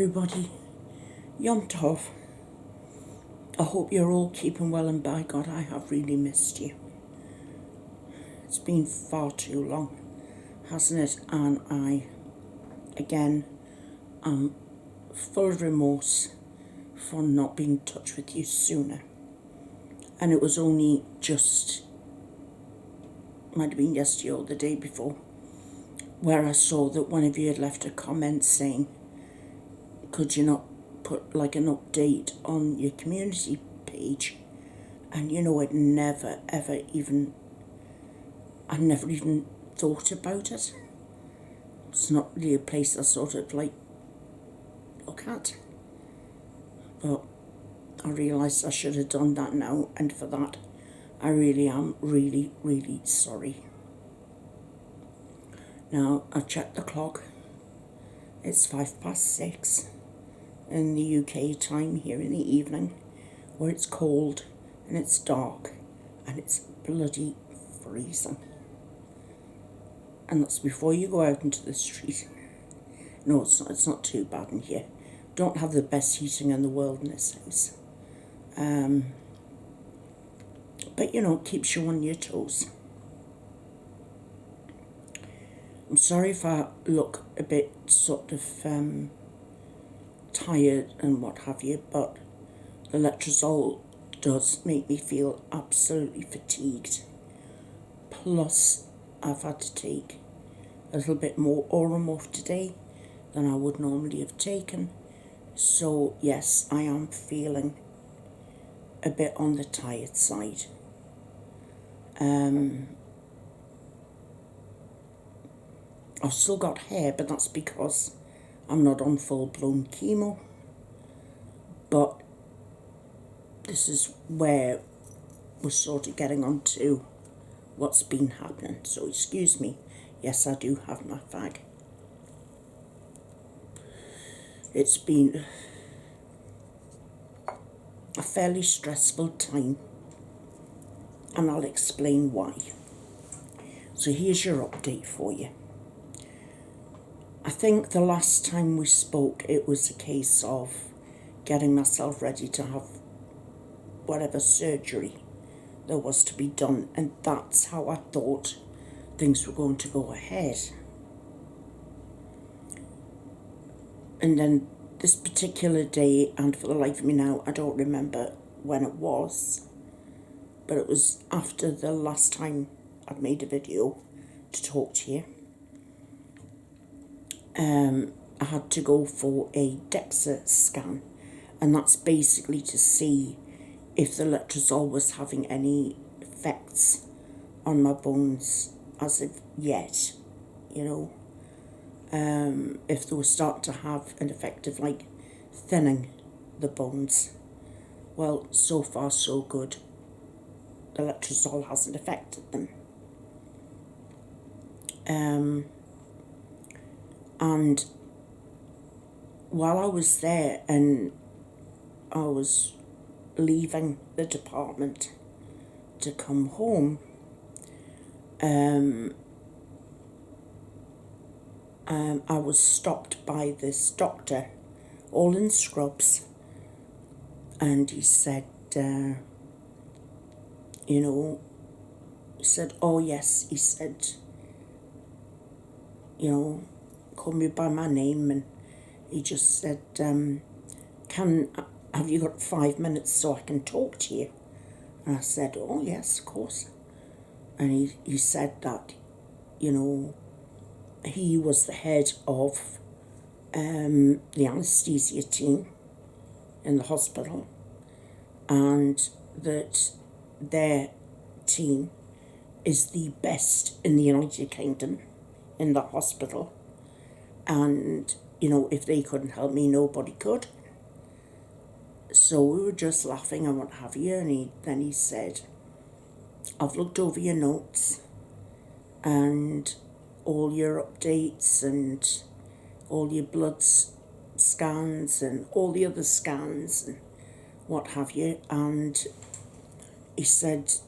everybody, Yom Tov. I hope you're all keeping well, and by God, I have really missed you. It's been far too long, hasn't it? And I, again, am full of remorse for not being in touch with you sooner. And it was only just, might have been yesterday or the day before, where I saw that one of you had left a comment saying, could you not put like an update on your community page? And you know, I never even thought about it. It's not really a place I sort of like look at. But I realised I should have done that now, and for that I really am really sorry. Now I checked the clock. It's 6:05 in the UK time here in the evening, where it's cold and it's dark and it's bloody freezing. And that's before you go out into the street. No, it's not too bad in here. Don't have the best heating in the world in this house. But you know, it keeps you on your toes. I'm sorry if I look a bit sort of tired and what have you, but the letrozole does make me feel absolutely fatigued. Plus, I've had to take a little bit more Oromorph today than I would normally have taken. So yes, I am feeling a bit on the tired side. I've still got hair, but that's because I'm not on full-blown chemo. But this is where we're sort of getting on to what's been happening. So excuse me, yes, I do have my fag. It's been a fairly stressful time, and I'll explain why. So here's your update for you. I think the last time we spoke, it was a case of getting myself ready to have whatever surgery there was to be done, and that's how I thought things were going to go ahead. And then this particular day, and for the life of me now, I don't remember when it was, but it was after the last time I'd made a video to talk to you. I had to go for a DEXA scan, and that's basically to see if the letrozole was having any effects on my bones as of yet, you know, if they were starting to have an effect of like thinning the bones. Well, so far so good. The letrozole hasn't affected them. And while I was there and I was leaving the department to come home, I was stopped by this doctor, all in scrubs, and he said, you know, he said, oh yes, he said, you know, call me by my name, and he just said, have you got 5 minutes so I can talk to you? And I said, oh yes, of course. And he said that, you know, he was the head of the anaesthesia team in the hospital, and that their team is the best in the United Kingdom in the hospital. And, you know, if they couldn't help me, nobody could. So we were just laughing and what have you, and then he said, I've looked over your notes and all your updates and all your blood scans and all the other scans and what have you, and he said,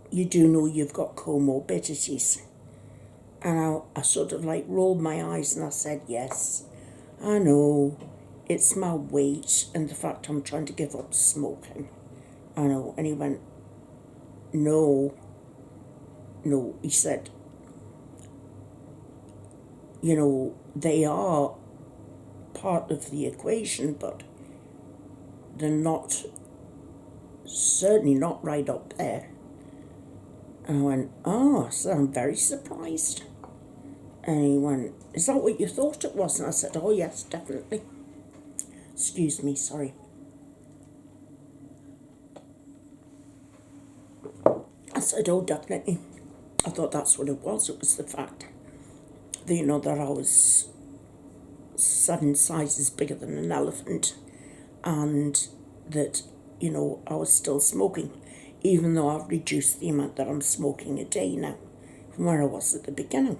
you do know you've got comorbidities. And I sort of like rolled my eyes and I said yes. I know, it's my weight and the fact I'm trying to give up smoking. I know. And he went, no, no. He said, you know, they are part of the equation, but they're not, certainly not right up there. And I went, oh, so I'm very surprised. And he went, is that what you thought it was? And I said, oh yes, definitely. Excuse me, sorry. I said, oh, definitely. I thought that's what it was. It was the fact that, you know, that I was 7 sizes bigger than an elephant, and that, you know, I was still smoking, even though I've reduced the amount that I'm smoking a day now from where I was at the beginning.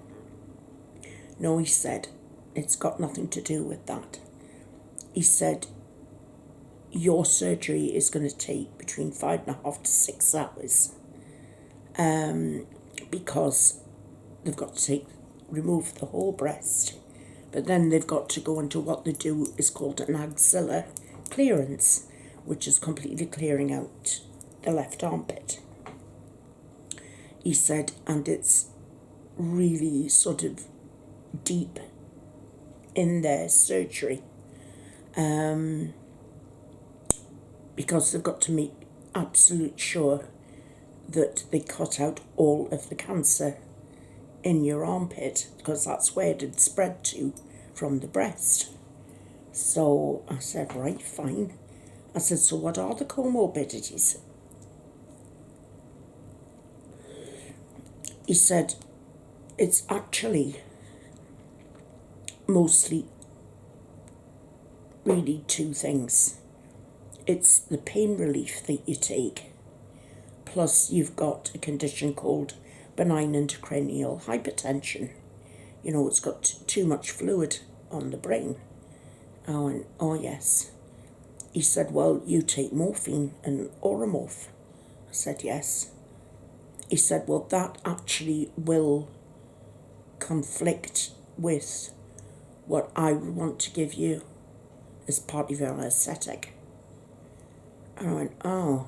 No, he said, it's got nothing to do with that. He said, your surgery is going to take between 5.5 to 6 hours, because they've got to remove the whole breast, but then they've got to go into what they do is called an axilla clearance, which is completely clearing out the left armpit. He said, and it's really sort of deep in their surgery, because they've got to make absolute sure that they cut out all of the cancer in your armpit, because that's where it had spread to from the breast. So I said, right, fine. I said, so what are the comorbidities? He said, it's actually mostly really 2 things. It's the pain relief that you take, plus you've got a condition called benign intracranial hypertension. You know, it's got too much fluid on the brain. I went, oh yes. He said, well, you take morphine and Oromorph. I said, yes. He said, well, that actually will conflict with what I would want to give you as part of your anesthetic. And I went, oh.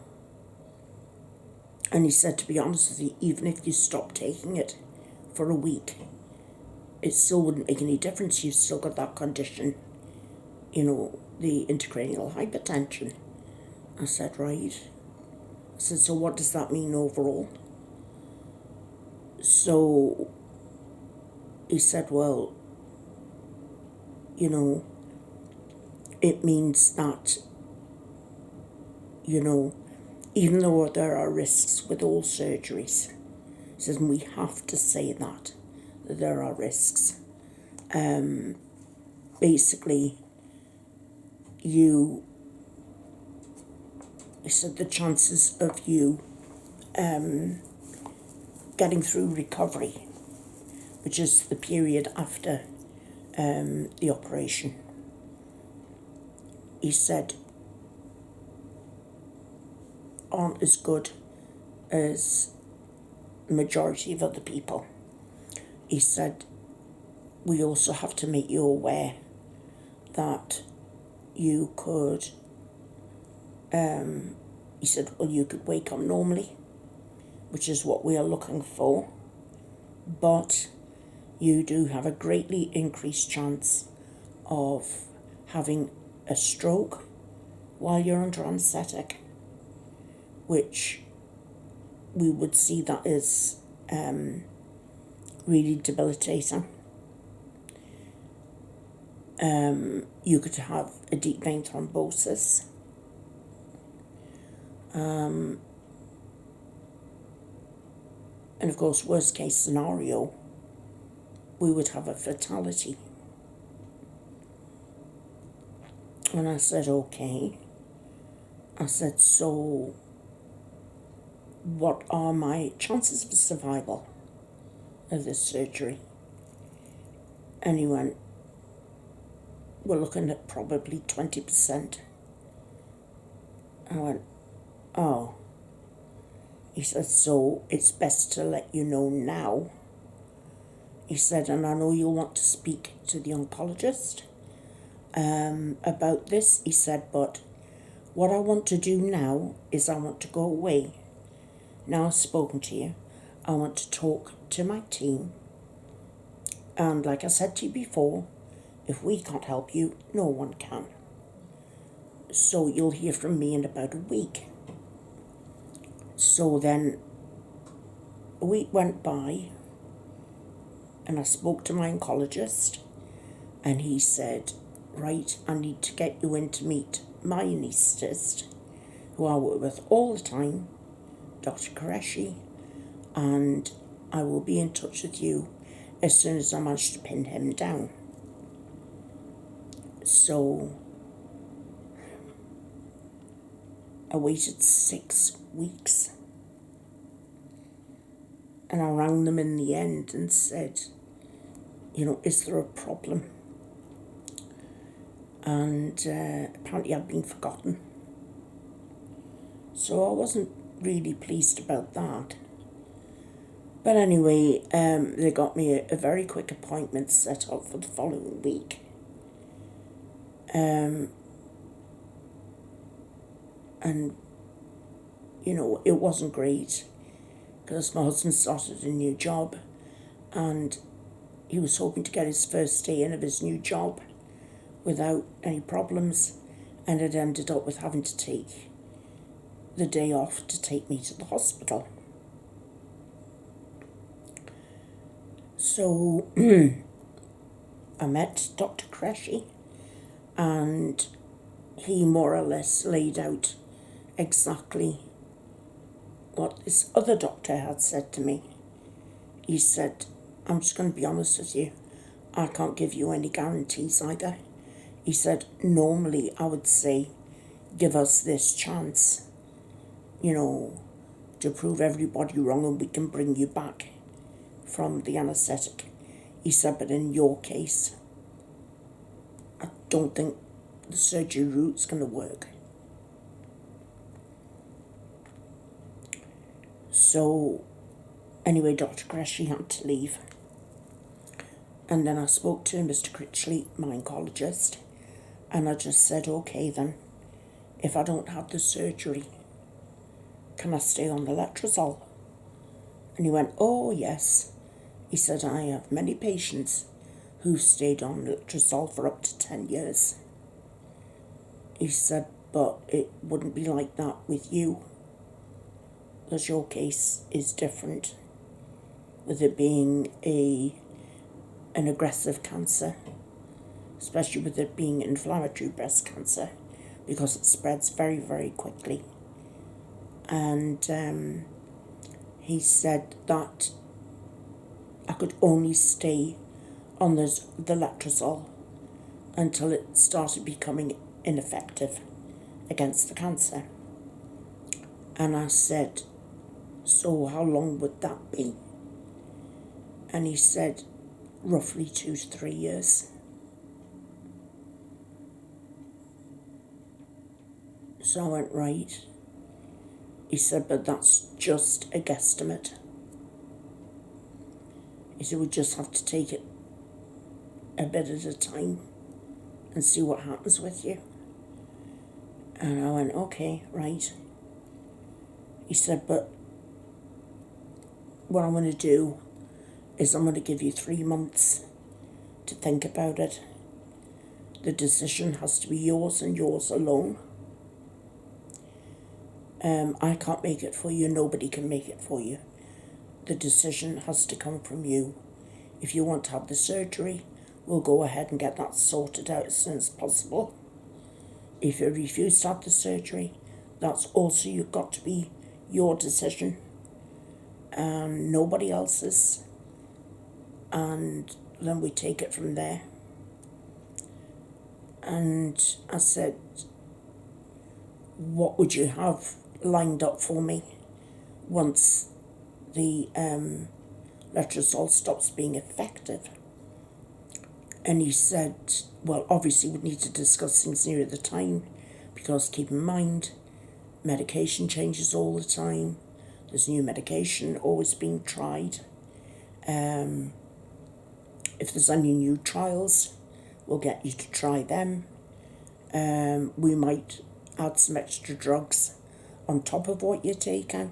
And he said, to be honest with you, even if you stop taking it for a week, it still wouldn't make any difference. You've still got that condition, you know, the intracranial hypertension. I said, right. I said, so what does that mean overall? So he said, well, you know, it means that, you know, even though there are risks with all surgeries, he says, and we have to say that there are risks. Basically, he said the chances of you getting through recovery, which is the period after the operation, he said, aren't as good as the majority of other people. He said, we also have to make you aware that you could, he said, well, you could wake up normally, which is what we are looking for, but you do have a greatly increased chance of having a stroke while you're under anaesthetic, which we would see that as really debilitating. You could have a deep vein thrombosis. And of course, worst case scenario, we would have a fatality. And I said, okay. I said, so what are my chances of survival of this surgery? And he went, we're looking at probably 20%. I went, oh. He said, so it's best to let you know now. He said, and I know you'll want to speak to the oncologist. about this. He said, but what I want to do now is I want to go away. Now I've spoken to you, I want to talk to my team. And like I said to you before, if we can't help you, no one can. So you'll hear from me in about a week. So then a week went by and I spoke to my oncologist and he said, right, I need to get you in to meet my anaesthetist, who I work with all the time, Dr. Qureshi, and I will be in touch with you as soon as I manage to pin him down. So I waited 6 weeks and I rang them in the end and said, is there a problem? And apparently I'd been forgotten. So I wasn't really pleased about that. But anyway, they got me a very quick appointment set up for the following week. And, it wasn't great because my husband started a new job and he was hoping to get his first day in of his new job without any problems, and it ended up with having to take the day off to take me to the hospital. So I met Dr. Qureshi and he more or less laid out exactly what this other doctor had said to me. He said, I'm just going to be honest with you, I can't give you any guarantees either. He said, normally I would say, give us this chance, to prove everybody wrong and we can bring you back from the anaesthetic. He said, but in your case, I don't think the surgery route's going to work. So anyway, Dr. Qureshi had to leave. And then I spoke to Mr. Critchley, my oncologist, and I just said, okay then, if I don't have the surgery, can I stay on the letrozole? And he went, oh yes. He said, I have many patients who've stayed on letrozole for up to 10 years. He said, but it wouldn't be like that with you, because your case is different, with it being an aggressive cancer, especially with it being inflammatory breast cancer, because it spreads very, very quickly. And he said that I could only stay on the letrozole until it started becoming ineffective against the cancer. And I said, so how long would that be? And he said, roughly 2 to 3 years. So I went, right. He said, but that's just a guesstimate. He said, we just have to take it a bit at a time and see what happens with you. And I went, okay, right. He said, but what I'm going to do is I'm going to give you 3 months to think about it. The decision has to be yours and yours alone. I can't make it for you. Nobody can make it for you. The decision has to come from you. If you want to have the surgery, we'll go ahead and get that sorted out as soon as possible. If you refuse to have the surgery, that's also got to be your decision and nobody else's. And then we take it from there. And I said, what would you have lined up for me once the letrozole stops being effective? And he said, well, obviously we'd need to discuss things nearer the time, because keep in mind, medication changes all the time. There's new medication always being tried. If there's any new trials, we'll get you to try them. We might add some extra drugs on top of what you're taking.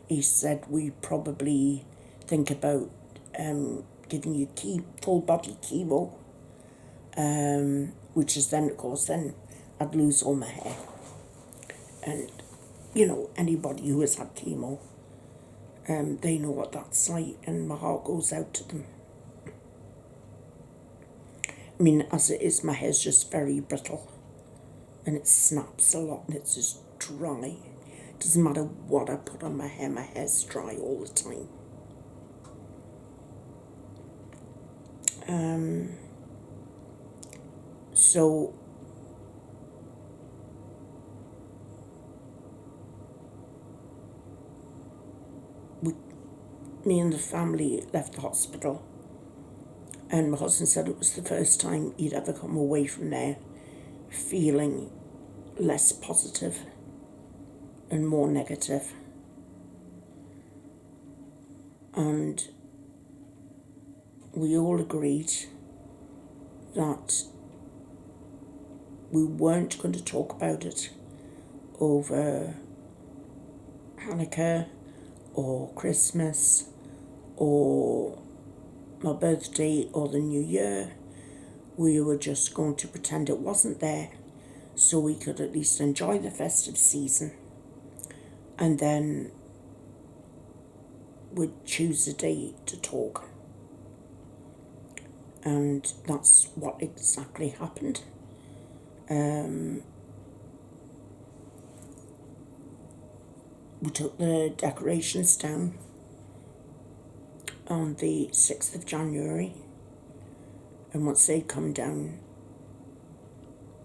He said we probably think about giving you full body chemo, which is then, of course, then I'd lose all my hair. And, anybody who has had chemo, they know what that's like, and my heart goes out to them. I mean, as it is, my hair's just very brittle, and it snaps a lot, and it's just dry. It doesn't matter what I put on my hair's dry all the time. So me and the family left the hospital, and my husband said it was the first time he'd ever come away from there feeling less positive and more negative. And we all agreed that we weren't going to talk about it over Hanukkah or Christmas or my birthday or the New Year. We were just going to pretend it wasn't there so we could at least enjoy the festive season, and then we'd choose a day to talk. And that's what exactly happened. We took the decorations down on the 6th of January, and once they'd come down,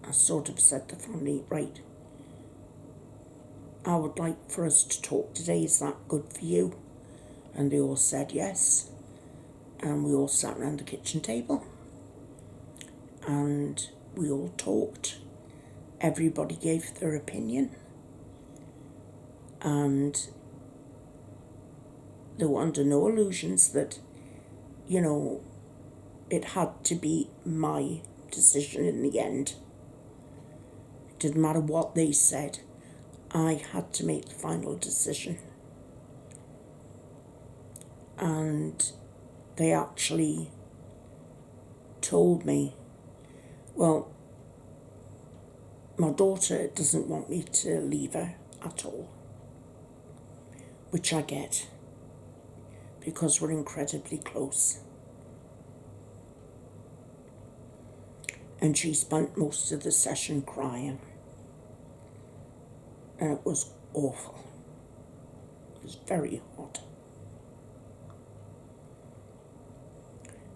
I sort of said to the family, right, I would like for us to talk today, is that good for you? And they all said yes, and we all sat around the kitchen table, and we all talked. Everybody gave their opinion, and there were under no illusions that, it had to be my decision in the end. It didn't matter what they said, I had to make the final decision. And they actually told me, well, my daughter doesn't want me to leave her at all, which I get, because we're incredibly close. And she spent most of the session crying, and it was awful. It was very hard.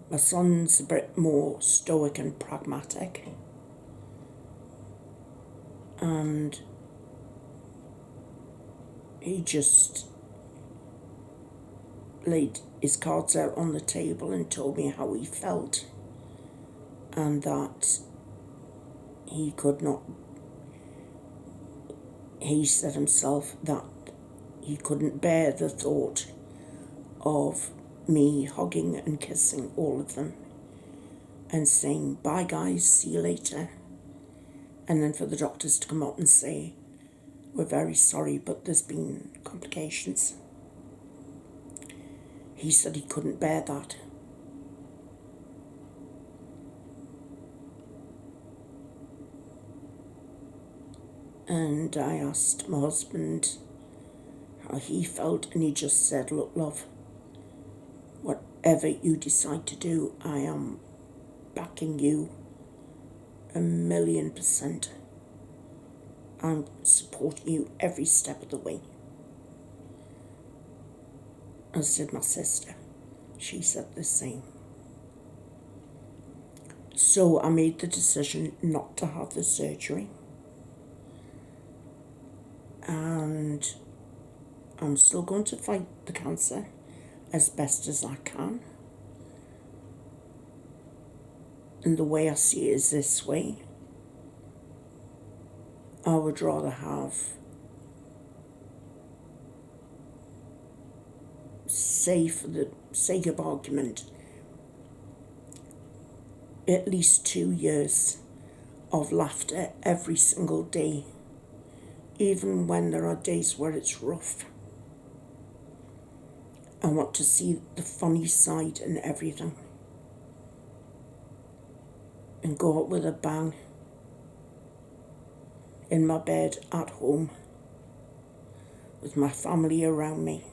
My son's a bit more stoic and pragmatic, and he just laid his cards out on the table and told me how he felt, and that he said himself that he couldn't bear the thought of me hugging and kissing all of them and saying, bye guys, see you later. And then for the doctors to come up and say, we're very sorry, but there's been complications. He said he couldn't bear that. And I asked my husband how he felt, and he just said, look, love, whatever you decide to do, I am backing you 1,000,000%. I'm supporting you every step of the way. As did my sister. She said the same. So I made the decision not to have the surgery. And I'm still going to fight the cancer as best as I can. And the way I see it is this way. I would rather have, say for the sake of argument, at least 2 years of laughter every single day, even when there are days where it's rough. I want to see the funny side in everything and go out with a bang in my bed at home with my family around me.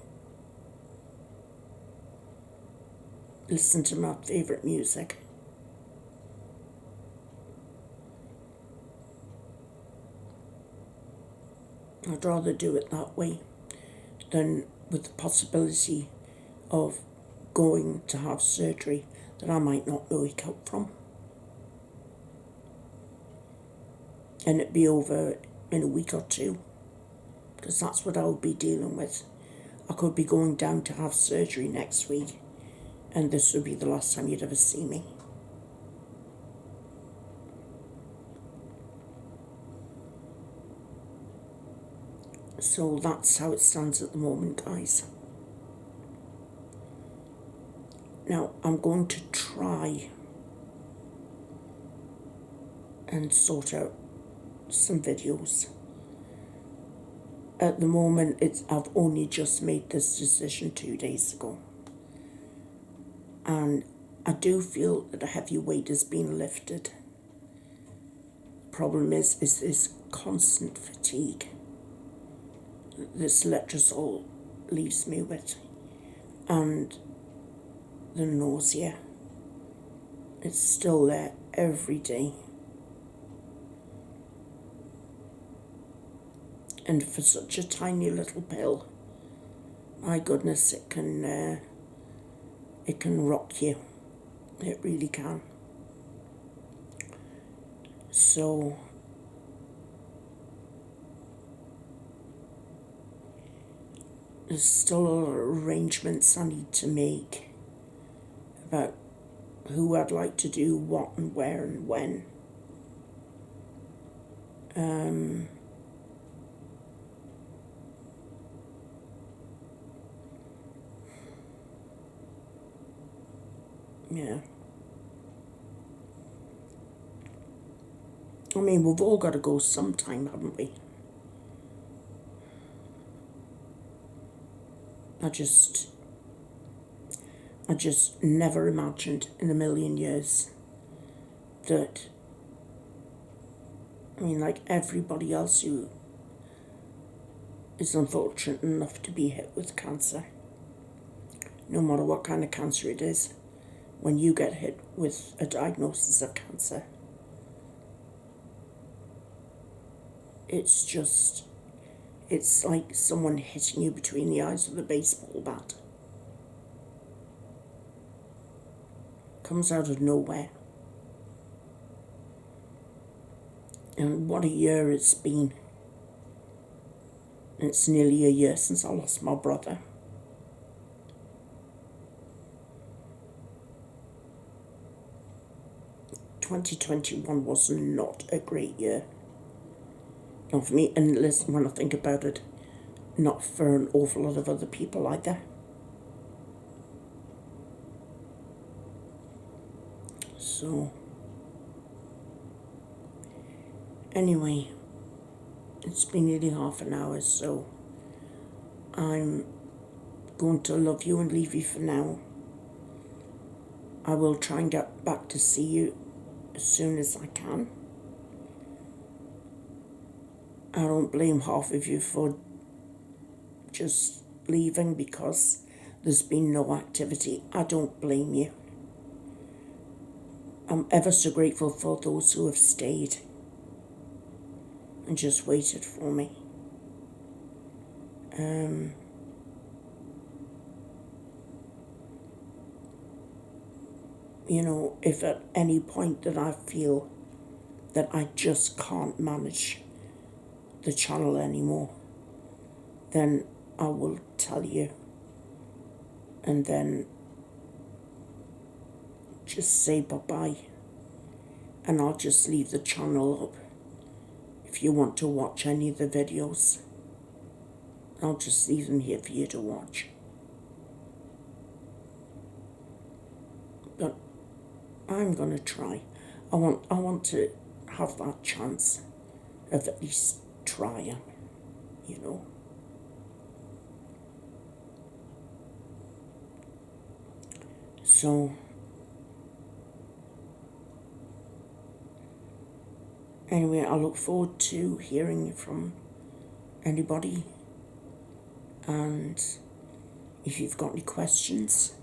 Listen to my favourite music. I'd rather do it that way than with the possibility of going to have surgery that I might not wake up from. And it be over in a week or two, because that's what I would be dealing with. I could be going down to have surgery next week, and this would be the last time you'd ever see me. So that's how it stands at the moment, guys. Now, I'm going to try and sort out some videos. At the moment, I've only just made this decision 2 days ago. And I do feel that a heavy weight has been lifted. The problem is this constant fatigue that this letrozole leaves me with. And the nausea. It's still there every day. And for such a tiny little pill, my goodness, it can rock you. It really can. So there's still a lot of arrangements I need to make about who I'd like to do what and where and when. Yeah. I mean, we've all got to go sometime, haven't we? I just never imagined in a million years that, I mean, like everybody else who is unfortunate enough to be hit with cancer, no matter what kind of cancer it is, when you get hit with a diagnosis of cancer, it's like someone hitting you between the eyes with a baseball bat. Comes out of nowhere. And what a year it's been. It's nearly a year since I lost my brother. "2021 was not a great year. Not for me, and listen, when I think about it, not for an awful lot of other people either. So, anyway, it's been nearly half an hour, so I'm going to love you and leave you for now. I will try and get back to see you as soon as I can. I don't blame half of you for just leaving because there's been no activity. I don't blame you. I'm ever so grateful for those who have stayed and just waited for me. You know, if at any point that I feel that I just can't manage the channel anymore, then I will tell you, and then just say bye-bye, and I'll just leave the channel up. If you want to watch any of the videos, I'll just leave them here for you to watch. But I'm going to try. I want to have that chance of at least trying, you know. So, anyway, I look forward to hearing from anybody, and if you've got any questions,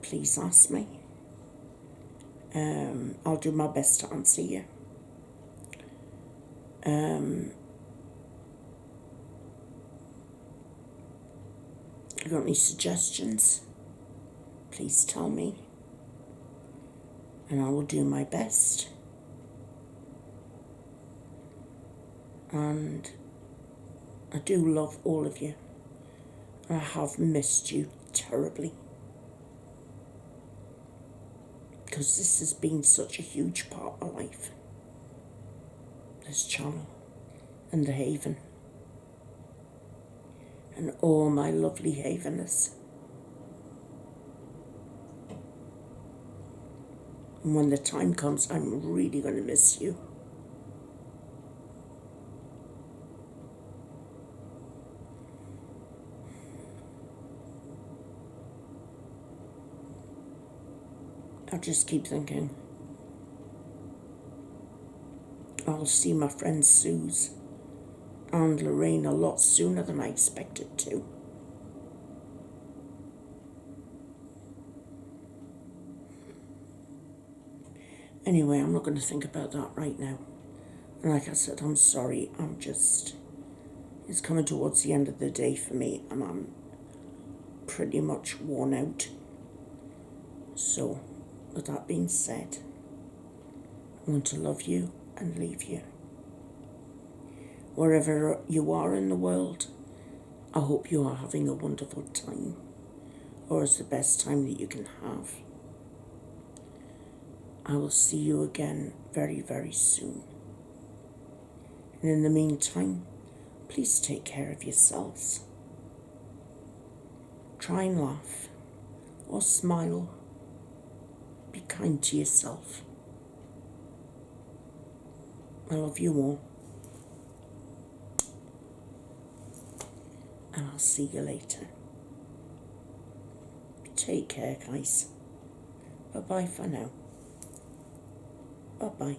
please ask me. I'll do my best to answer you. If you've got any suggestions, please tell me, and I will do my best. And I do love all of you. I have missed you terribly, because this has been such a huge part of my life, this channel and the Haven and all my lovely Haveners. And when the time comes, I'm really going to miss you. I just keep thinking, I'll see my friend Suze and Lorraine a lot sooner than I expected to. Anyway, I'm not going to think about that right now. And like I said, I'm sorry, it's coming towards the end of the day for me, and I'm pretty much worn out. So, with that being said, I want to love you and leave you. Wherever you are in the world, I hope you are having a wonderful time, or it's the best time that you can have. I will see you again very, very soon. And in the meantime, please take care of yourselves. Try and laugh or smile. Be kind to yourself. I love you all. And I'll see you later. Take care, guys. Bye-bye for now. Bye-bye.